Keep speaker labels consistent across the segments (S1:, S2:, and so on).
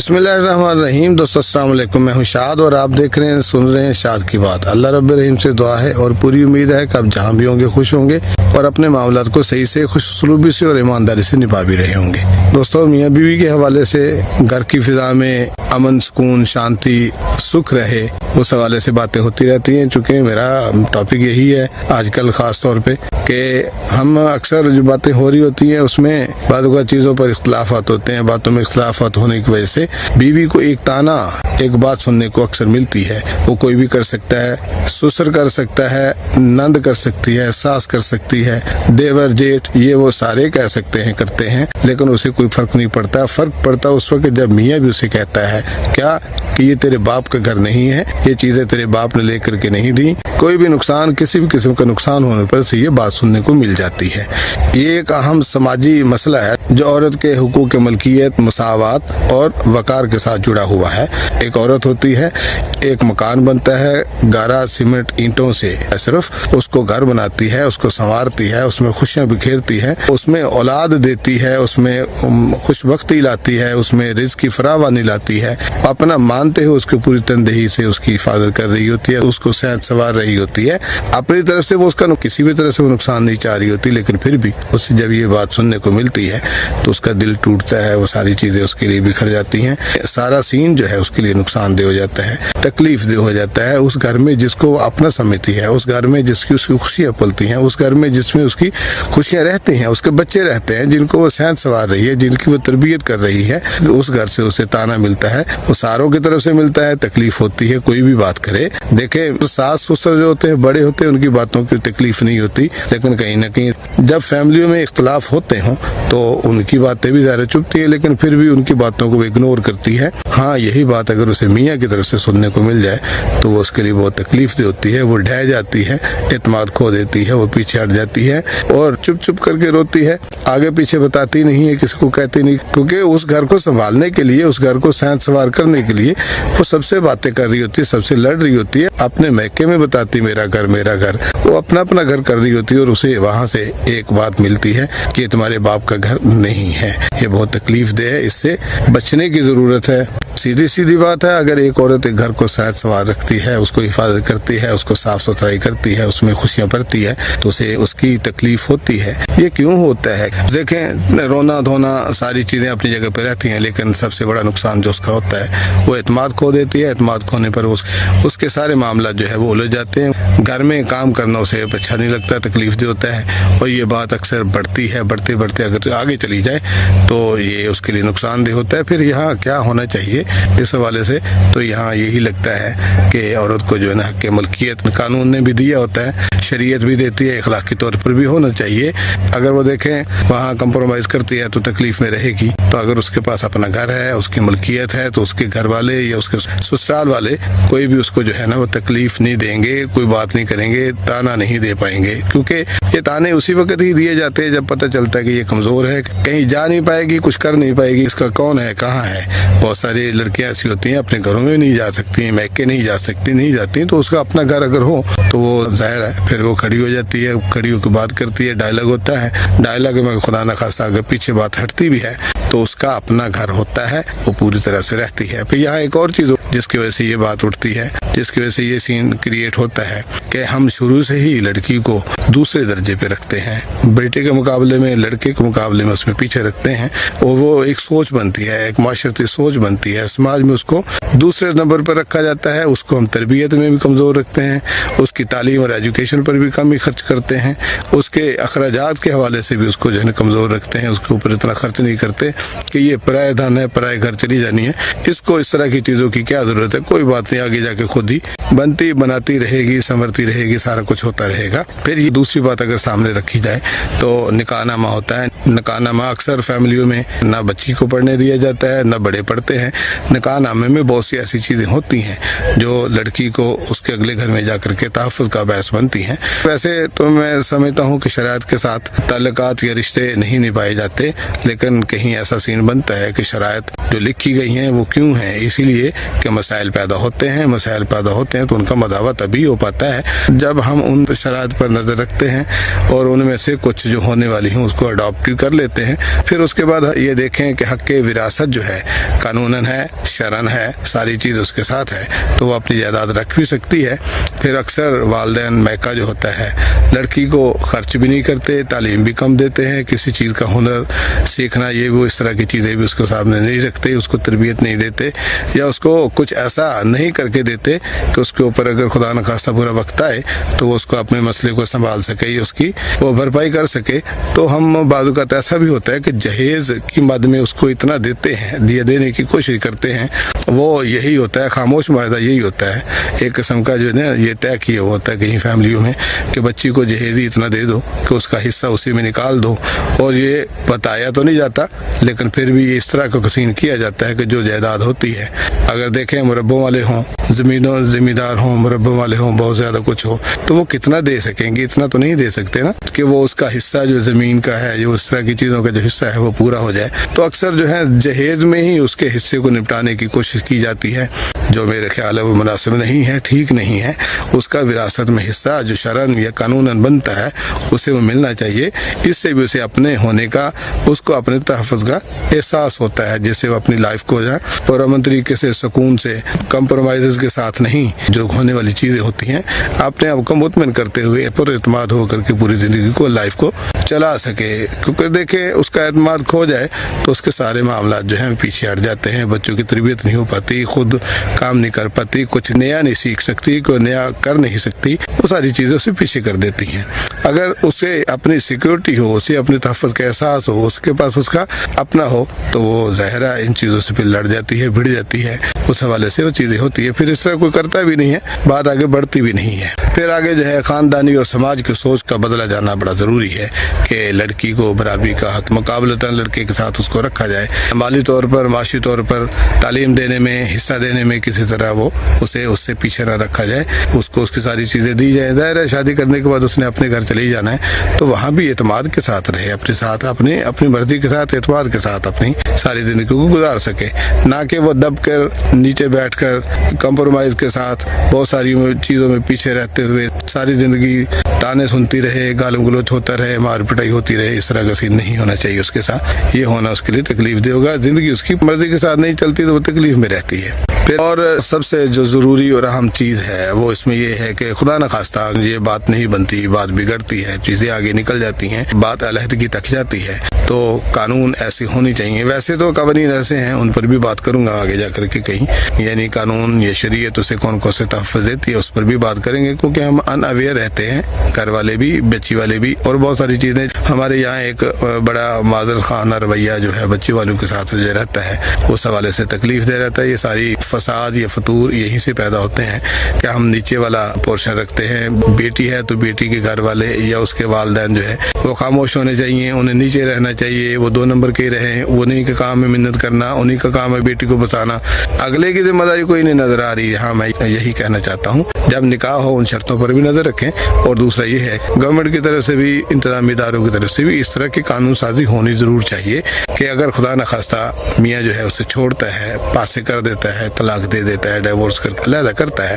S1: बिस्मिल्लाहिर्रहमानिर्रहीम। दोस्तों अस्सलाम वालेकुम, मैं हूं शाद और आप देख रहे हैं सुन रहे हैं शाद की बात। अल्लाह रब्बुल रहीम से दुआ है और पूरी उम्मीद है कि आप जहां भी होंगे खुश होंगे और अपने मामलात को सही से खुशसलूबी से और ईमानदारी से निभा भी रहे होंगे। दोस्तों मियाँ बीवी के हवाले से घर की फिजा में अमन, सुकून, शांति, सुख रहे, उस हवाले से बातें होती रहती हैं। चूँकि मेरा टॉपिक यही है आजकल ख़ास तौर पे कि हम अक्सर जो बातें हो रही होती हैं उसमें बाज़ चीज़ों पर इख्तलाफात होते हैं। बातों में इख्तलाफात होने की वजह से बीवी को एक ताना, एक बात सुनने को अक्सर मिलती है। वो कोई भी कर सकता है, ससुर कर सकता है, नंद कर सकती है, सास कर सकती है, देवर, जेठ, ये वो सारे कह सकते हैं, करते हैं, लेकिन उसे कोई फर्क नहीं पड़ता। फर्क पड़ता उस वक्त जब मियाँ भी उसे कहता है क्या कि ये तेरे बाप का घर नहीं है, ये चीजें तेरे बाप ने लेकर के नहीं दी। कोई भी नुकसान, किसी भी किस्म का नुकसान होने पर से ये बात सुनने को मिल जाती है। ये एक अहम समाजी मसला है जो औरत के हुकूक मलकियत, मसावत और वकार के साथ जुड़ा हुआ है। एक औरत होती है, एक मकान बनता है गारा, सीमेंट, ईंटों से, सिर्फ उसको घर बनाती है, उसको संवारती है, उसमें खुशियां बिखेरती है, उसमें औलाद देती है, उसमें खुशबख्ती लाती है, उसमें रिज़्क की फरावानी लाती है। अपना मानते हुए उसको पूरी तनदेही से उसकी हिफाजत कर रही होती है, उसको सेहत संवार रही होती है। अपनी तरफ से वो उसका किसी भी तरह से वो नुकसान नहीं चाह रही होती, लेकिन फिर भी उससे जब ये बात सुनने को मिलती है तो उसका दिल टूटता है, वो सारी चीजें उसके लिए बिखर जाती हैं। सारा सीन जो है उसके लिए नुकसानदेह हो जाता है, तकलीफ दे हो जाता है। उस घर में जिसको अपना समझती है, उस घर में जिसकी उसकी खुशियां पलती हैं, उस घर में जिसमें उसकी खुशियां रहती हैं, उसके बच्चे रहते हैं जिनको वो सेहत संवार रही है, जिनकी वो तरबियत कर रही है, उस घर से उसे ताना मिलता है, वो सारों की तरफ से मिलता है, तकलीफ होती है। कोई भी बात करे, देखे सास ससुर जो होते हैं बड़े होते हैं, उनकी बातों की तकलीफ नहीं होती, लेकिन कहीं ना कहीं जब फैमिलियों में इख्तलाफ होते हों तो उनकी बातें भी ज़्यादा चुभती है, लेकिन फिर भी उनकी बातों को इग्नोर करती है। हाँ, यही बात अगर उसे मियाँ की तरफ से सुनने को मिल जाए तो वो उसके लिए बहुत तकलीफ दे होती है। वो ढह जाती है, एतमाद खो देती है, वो पीछे हट जाती है और चुप चुप करके रोती है, आगे पीछे बताती नहीं है, किसी को कहती नहीं, क्योंकि उस घर को संभालने के लिए, उस घर को सेहत संवार करने के लिए वो सबसे बातें कर रही होती है, सबसे लड़ रही होती है। अपने मैके में बताती मेरा घर मेरा घर, वो अपना अपना घर कर रही होती है और उसे वहां से एक बात मिलती है कि तुम्हारे बाप का घर नहीं है। ये बहुत तकलीफ दे है, इससे बचने की जरूरत है। सीधी सीधी बात है, अगर एक औरत एक घर को सेहत संवार रखती है, उसको हिफाजत करती है, उसको साफ सुथराई करती है, उसमें खुशियां भरती है, तो उसे उसकी तकलीफ होती है। ये क्यों होता है? देखें, रोना धोना सारी चीजें अपनी जगह पे रहती हैं, लेकिन सबसे बड़ा नुकसान जो उसका होता है वो एतमाद खो देती है। एतमाद खोने पर उसके सारे मामला जो है वो उलझ जाते हैं। घर में काम करना उसे अच्छा नहीं लगता, तकलीफ दे होता है, और ये बात अक्सर बढ़ती है। बढ़ते बढ़ते अगर आगे चली जाए तो ये उसके लिए नुकसानदेह होता है। फिर यहाँ क्या होना चाहिए इस हवाले से? तो यहाँ यही लगता है कि औरत को जो है ना हक़ मलकियत कानून ने भी दिया होता है, शरीयत भी देती है, अखलाकी तौर पर भी होना चाहिए। अगर वो देखें वहाँ कंप्रोमाइज़ करती है तो तकलीफ में रहेगी। तो अगर उसके पास अपना घर है, उसकी मलकियत है, तो उसके घर वाले या उसके ससुराल वाले कोई भी उसको जो है ना वो तकलीफ नहीं देंगे, कोई बात नहीं करेंगे, ताना नहीं दे पाएंगे, क्योंकि ये ताने उसी वक्त ही दिए जाते हैं जब पता चलता है कि ये कमज़ोर है, कहीं जा नहीं पाएगी, कुछ कर नहीं पाएगी, इसका कौन है, कहाँ है। बहुत सारी लड़कियां ऐसी होती हैं अपने घरों में नहीं जा सकती, मैके नहीं जा सकती, नहीं जाती, तो उसका अपना घर अगर हो तो वो जाहिर है फिर वो खड़ी हो जाती है, खड़ी होकर बात करती है, डायलॉग होता है, डायलॉग में खुदा न खासा अगर पीछे बात हटती भी है तो उसका अपना घर होता है, वो पूरी तरह से रहती है। फिर यहाँ एक और चीज़ जिसकी वजह से ये बात उठती है, जिसकी वजह से ये सीन क्रिएट होता है कि हम शुरू से ही लड़की को दूसरे दर्जे पे रखते हैं, बेटे के मुकाबले में, लड़के के मुकाबले में उसमें पीछे रखते हैं, और वो एक सोच बनती है, एक माशरती सोच बनती है, समाज में उसको दूसरे नंबर पर रखा जाता है। उसको हम तरबियत में भी कमज़ोर रखते हैं, उसकी तालीम और एजुकेशन पर भी कम ही खर्च करते हैं, उसके अखराजात के हवाले से भी उसको जो है कमज़ोर रखते हैं, उसके ऊपर इतना खर्च नहीं करते कि ये पराया धन है, पराए घर चली जानी है, इसको इस तरह की चीज़ों की क्या ज़रूरत है, कोई बात नहीं, आगे जाके खुद ही बनती बनाती रहेगी, संवरती रहेगी, सारा कुछ होता रहेगा। फिर ये दूसरी बात अगर सामने रखी जाए तो निकाहनामा होता है। निकाहनामा अक्सर फैमिलियों में ना बच्ची को पढ़ने दिया जाता है, ना बड़े पढ़ते हैं। निकाहनामे में बहुत सी ऐसी चीज़ें होती हैं जो लड़की को उसके अगले घर में जाकर के तहफ़्फ़ुज़ का बायस बनती हैं। वैसे तो मैं समझता हूँ कि शरीयत के साथ ताल्लुकात या रिश्ते नहीं निभाए जाते, लेकिन कहीं ऐसा ایسا سین بنتا ہے کہ شرائط جو لکھی گئی ہیں وہ کیوں ہیں، اسی لیے کہ مسائل پیدا ہوتے ہیں تو ان کا مداوع تبھی ہو پاتا ہے جب ہم ان شرائط پر نظر رکھتے ہیں اور ان میں سے کچھ جو ہونے والی ہیں اس کو اڈاپٹ کر لیتے ہیں۔ پھر اس کے بعد یہ دیکھیں کہ حق وراثت جو ہے قانوناً ہے، شرعاً ہے، ساری چیز اس کے ساتھ ہے تو وہ اپنی جائیداد رکھ بھی سکتی ہے۔ پھر اکثر والدین میکا جو ہوتا ہے لڑکی کو خرچ بھی نہیں کرتے، تعلیم بھی کم دیتے ہیں، کسی چیز کا ہنر سیکھنا یہ وہ اس طرح کی چیزیں بھی اس کو سامنے نہیں رکھتے، اس کو تربیت نہیں دیتے یا اس کو کچھ ایسا نہیں کر کے دیتے کہ اس کے اوپر اگر خدا نخواستہ برا وقت آئے تو وہ اس کو اپنے مسئلے کو سنبھال سکے یا اس کی وہ بھرپائی کر سکے۔ تو ہم بعض اوقات ایسا بھی ہوتا ہے کہ جہیز کی مد میں اس کو اتنا دیتے ہیں، دینے کی کوشش کرتے ہیں، وہ یہی ہوتا ہے خاموش معاہدہ یہی ہوتا ہے، ایک قسم کا جو ہے نا یہ طے کیا ہوا ہوتا ہے کہیں فیملیوں میں کہ بچی کو جہیز ہی اتنا دے دو کہ اس کا حصہ اسی میں نکال دو، اور یہ بتایا تو نہیں جاتا لیکن پھر بھی اس طرح کا قسیم کیا جاتا ہے کہ جو جائیداد ہوتی ہے اگر دیکھیں مربوں والے ہوں، زمیندار ہوں، مربوں والے ہوں، بہت زیادہ کچھ ہو تو وہ کتنا دے سکیں گے؟ اتنا تو نہیں دے سکتے نا کہ وہ اس کا حصہ جو زمین کا ہے جو اس طرح کی چیزوں کا جو حصہ ہے وہ پورا ہو جائے۔ تو اکثر جو ہے جہیز میں ہی اس کے حصے کو نپٹانے کی کوشش کی جاتی ہے، جو میرے خیال ہے وہ مناسب نہیں ہے، ٹھیک نہیں ہے۔ اس کا وراثت میں حصہ جو شرعاً یا قانوناً بنتا ہے اسے وہ ملنا چاہیے، اس سے بھی اسے اپنے ہونے کا، اس کو اپنے تحفظ کا احساس ہوتا ہے، جس سے وہ اپنی لائف کو جو ہے پرامن طریقے سے سکون سے کمپرومائزز کے ساتھ نہیں جو ہونے والی چیزیں ہوتی ہیں اپنے آپ کو مطمئن کرتے ہوئے پر اعتماد ہو کر کے پوری زندگی کو لائف کو چلا سکے۔ کیونکہ دیکھیں اس کا اعتماد کھو جائے تو اس کے سارے معاملات جو ہیں پیچھے ہٹ جاتے ہیں، بچوں کی تربیت نہیں ہو پاتی، خود کام نہیں کر پاتی، کچھ نیا نہیں سیکھ سکتی، کوئی نیا کر نہیں سکتی، وہ ساری چیزیں اسے پیچھے کر دیتی ہیں۔ اگر اسے اپنی سیکیورٹی ہو، اسے اپنے تحفظ کا احساس ہو، اس کے پاس اس کا اپنا ہو تو وہ ظاہرہ ان چیزوں سے پھر لڑ جاتی ہے، بھڑ جاتی ہے، اس حوالے سے وہ چیزیں ہوتی ہے۔ پھر اس طرح کوئی کرتا بھی نہیں ہے، بات آگے بڑھتی بھی نہیں ہے۔ پھر آگے جو ہے خاندانی اور سماج کی سوچ کا بدلا جانا بڑا ضروری ہے کہ لڑکی کو برابری کا حق مقابلتاً لڑکے کے ساتھ اس کو رکھا جائے، مالی طور پر، معاشی طور پر، تعلیم دینے میں، حصہ دینے میں کسی طرح وہ اسے اس سے پیچھے نہ رکھا جائے، اس کو اس کی ساری چیزیں دی جائیں۔ ظاہر ہے شادی کرنے کے بعد اس نے اپنے گھر چلے ہی جانا ہے تو وہاں بھی اعتماد کے ساتھ رہے، اپنے ساتھ اپنی مرضی کے ساتھ، اعتماد کے ساتھ اپنی ساری زندگی کو گزار سکے، نہ کہ وہ دب کر نیچے بیٹھ کر کمپرومائز کے ساتھ بہت ساری چیزوں میں پیچھے رہتے ہوئے ساری زندگی تانے سنتی رہے، گالم گلوچ ہوتا رہے، مار پٹائی ہوتی رہے۔ اس طرح کا سین نہیں ہونا چاہیے اس کے ساتھ، یہ ہونا اس کے لیے تکلیف دہ ہوگا۔ زندگی اس کی مرضی کے ساتھ نہیں چلتی تو وہ تکلیف میں رہتی ہے۔ اور سب سے جو ضروری اور اہم چیز ہے وہ اس میں یہ ہے کہ خدا نخواستہ یہ بات نہیں بنتی، بات بگڑتی ہے، چیزیں آگے نکل جاتی ہیں، بات علیحدگی تک جاتی ہے تو قانون ایسی ہونی چاہیے۔ ویسے تو قوانین ایسے ہیں، ان پر بھی بات کروں گا آگے جا کر کے کہیں، یعنی قانون یا شریعت اسے کون کون سے تحفظ دیتی ہے اس پر بھی بات کریں گے، کیونکہ ہم ان اویئر رہتے ہیں، گھر والے بھی، بچی والے بھی، اور بہت ساری چیزیں ہمارے یہاں ایک بڑا معذر خانہ رویہ جو ہے بچی والوں کے ساتھ جو رہتا ہے اس حوالے سے تکلیف دہ رہتا ہے۔ یہ ساری فساد یا فطور یہیں سے پیدا ہوتے ہیں کہ ہم نیچے والا پورشن رکھتے ہیں، بیٹی ہے تو بیٹی کے گھر والے یا اس کے والدین جو ہے وہ خاموش ہونے چاہیے، انہیں نیچے رہنا چاہیے، وہ 2 نمبر کے رہیں، انہیں کے کام میں منت کرنا، انہیں کا کام ہے بیٹی کو بچانا، اگلے کی ذمہ داری کوئی نہیں نظر آ رہی ہے۔ ہاں میں یہی کہنا چاہتا ہوں جب نکاح ہو ان شرطوں پر بھی نظر رکھیں، اور دوسرا یہ ہے گورنمنٹ کی طرف سے بھی، انتظامی اداروں کی طرف سے بھی اس طرح کی قانون سازی ہونی ضرور چاہیے کہ اگر خدا نخواستہ میاں جو ہے اسے چھوڑتا ہے، پاسے کر دیتا ہے، طلاق دے دیتا ہے، ڈیورس کر کے علیحدہ کرتا ہے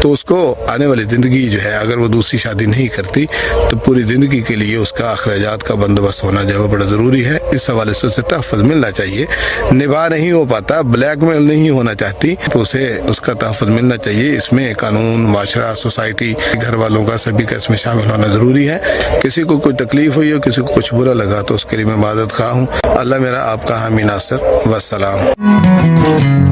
S1: تو اس کو آنے والی زندگی جو ہے اگر وہ دوسری شادی نہیں کرتی تو پوری زندگی کے لیے اس کا اخراجات کا بندوبست ہونا جو ہے بڑا ضروری ہے۔ اس حوالے سے اسے تحفظ ملنا چاہیے، نباہ نہیں ہو پاتا، بلیک میل نہیں ہونا چاہتی تو اسے اس کا تحفظ ملنا چاہیے۔ اس میں قانون، معاشرہ، سوسائٹی، گھر والوں کا سبھی کا اس میں شامل ہونا ضروری ہے۔ کسی کو کوئی تکلیف ہوئی ہو، کسی کو کچھ برا لگا تو اس کے لیے میں معذرت خواہ ہوں۔ اللہ میرا آپ کا حامی ناصر، والسلام۔